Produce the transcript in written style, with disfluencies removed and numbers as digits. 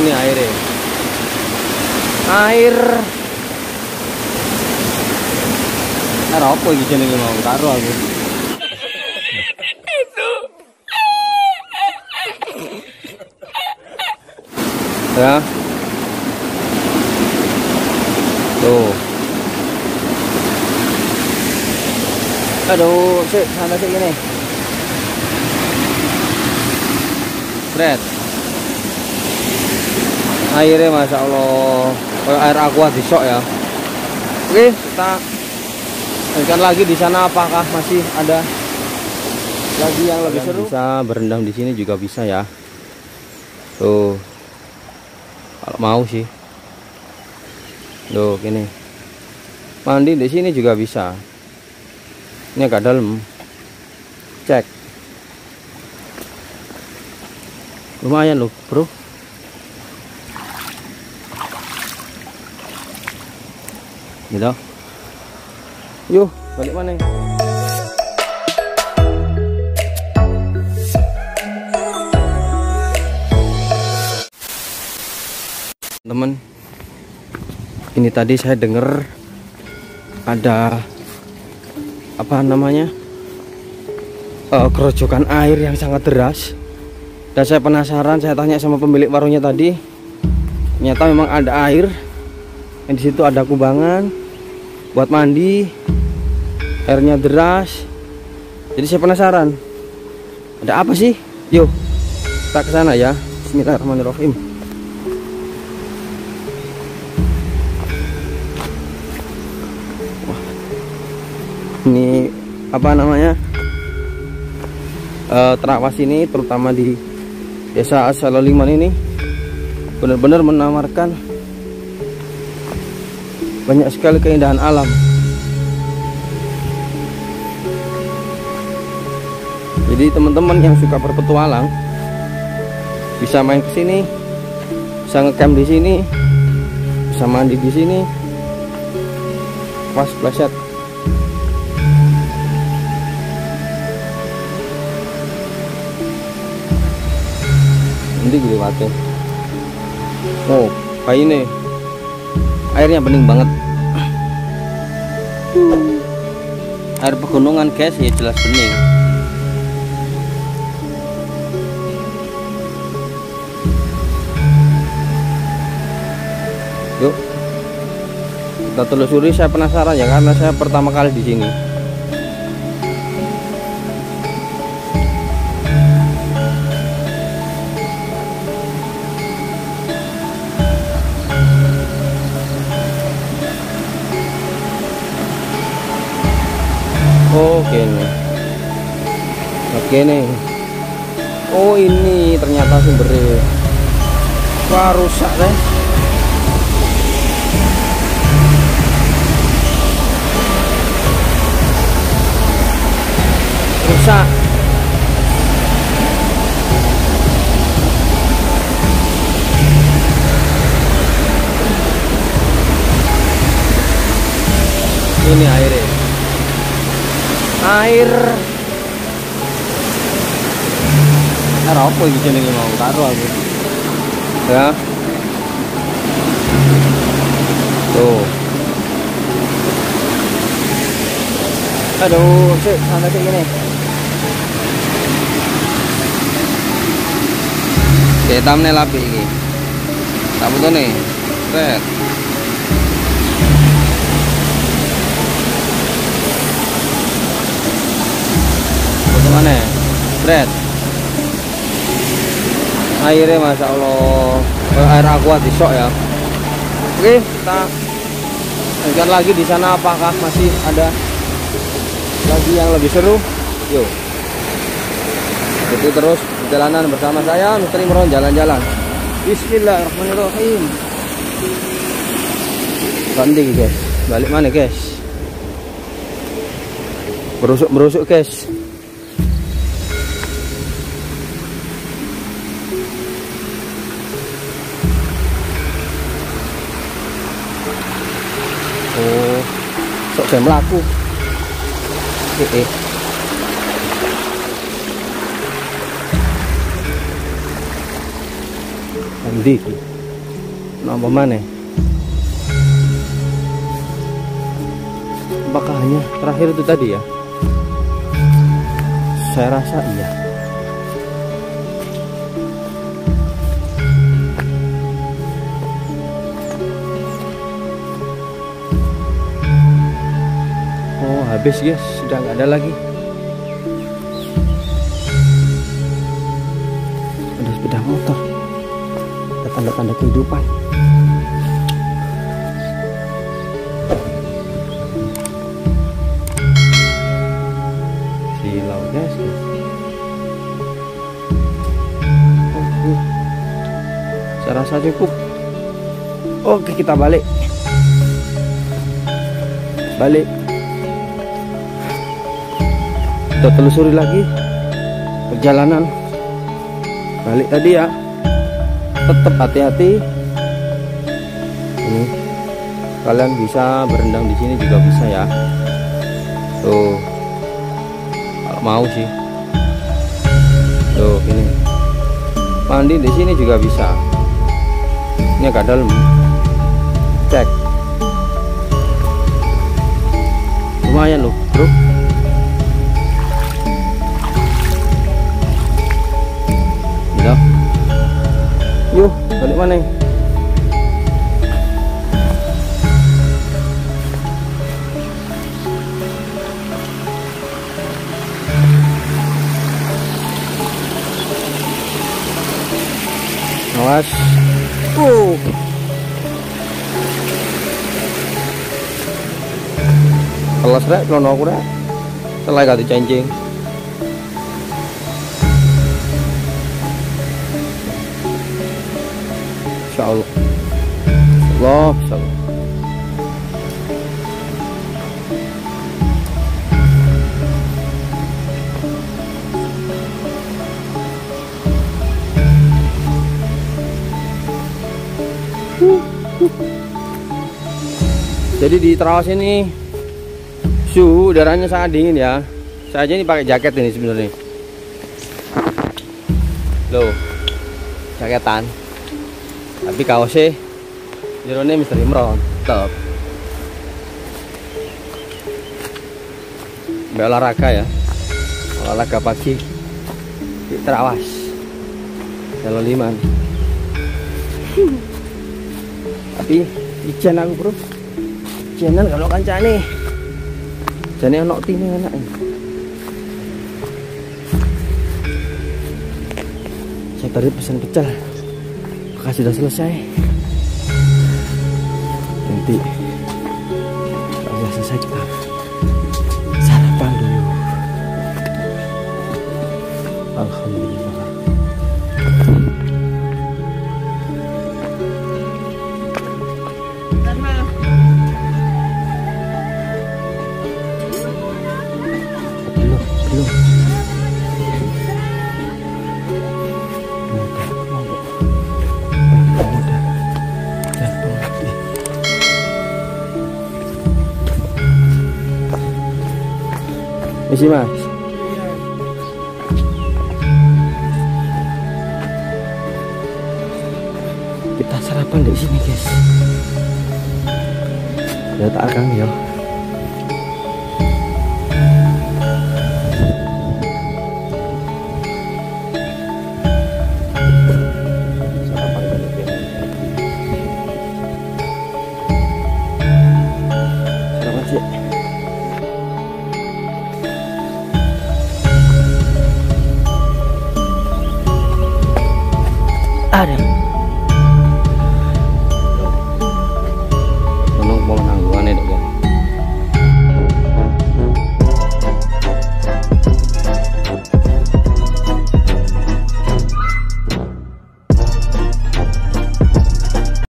Ini airnya. Air. Apa iki jenenge mau karo aku. Ya. Tuh. Aduh, sik, sana sik gini. Fred. Airnya Masya Allah. Kayak air aqua di sok ya. Oke, kita lanjutkan lagi di sana. Apakah masih ada lagi yang lebih seru? Bisa berendam di sini juga bisa ya. Tuh. Kalau mau sih. Tuh, gini. Mandi di sini juga bisa. Ini agak dalam. Cek. Lumayan loh, bro. Gitu. Yuk, balik mana? Teman, ini tadi saya dengar ada apa namanya kerojokan air yang sangat deras, dan saya penasaran. Saya tanya sama pemilik warungnya tadi, ternyata memang ada air, dan di situ ada kubangan buat mandi, airnya deras. Jadi saya penasaran, ada apa sih? Yuk kita ke sana ya. Bismillahirrahmanirrahim. Ini apa namanya, terawas ini, terutama di desa Asaloliman ini benar-benar menawarkan banyak sekali keindahan alam. Jadi teman-teman yang suka berpetualang bisa main ke sini, bisa ngecamp di sini, bisa mandi di sini, pas pleset. Nanti gue lewati. Oh, kayak ini. Airnya bening banget. Air pegunungan guys, ya jelas bening. Yuk kita telusuri. Saya penasaran ya, karena saya pertama kali di sini. Oke nih. Oh, ini ternyata sumbernya. Wah, rusak deh. Rusak. Ini airnya. Air apa iki jenenge mau karo aku. Ya. Tuh. Aduh, sik, sana sik gini. Ketamne lapi iki. Tak butuh nih. Set. Butuh mana? Bread. Airnya Masya Allah, air aqua di sok ya. Oke, kita lanjutkan lagi di sana. Apakah masih ada lagi yang lebih seru? Yuk, itu terus perjalanan bersama saya Mr. Imron, jalan-jalan. Bismillahirrahmanirrahim. Ganti guys, balik mana guys? Berusuk guys. Oh, sok jam laku. Endi iki? Napa maneh? Apakah hanya terakhir itu tadi ya? Saya rasa iya. Oh, habis guys, sudah nggak ada lagi. Ada sepeda motor. Ada tanda-tanda kehidupan. Silau guys. Saya rasa cukup. Oke, kita balik. Balik. Kita telusuri lagi perjalanan balik tadi ya. Tetap hati-hati. Ini kalian bisa berendam di sini juga bisa ya. Tuh, kalau mau sih. Tuh ini mandi di sini juga bisa. Ini agak dalam. Cek. Lumayan loh, bro. Gitu. Yuk, balik mana? Awas. Kelas rek klono aku rek. Selai gak dicencing. Insyaallah. Allah, insyaallah. Jadi di Trawas ini suhu udaranya sangat dingin ya. Saya aja ini pakai jaket ini sebenarnya. Loh, jaketan. Tapi kaosnya jerone Misteri Imron. Tetap. Olahraga ya. Olahraga pagi di Trawas. Jalan Liman. Tapi ijen aku, bro. Ijenan kalau kancane. Jane ono tine enak. Saya tadi pesan pecel. Apakah sudah selesai? Nanti kalau sudah selesai kita sarapan dulu. Alhamdulillah. Isi mas. Kita sarapan di sini guys. Ya tak akan ya.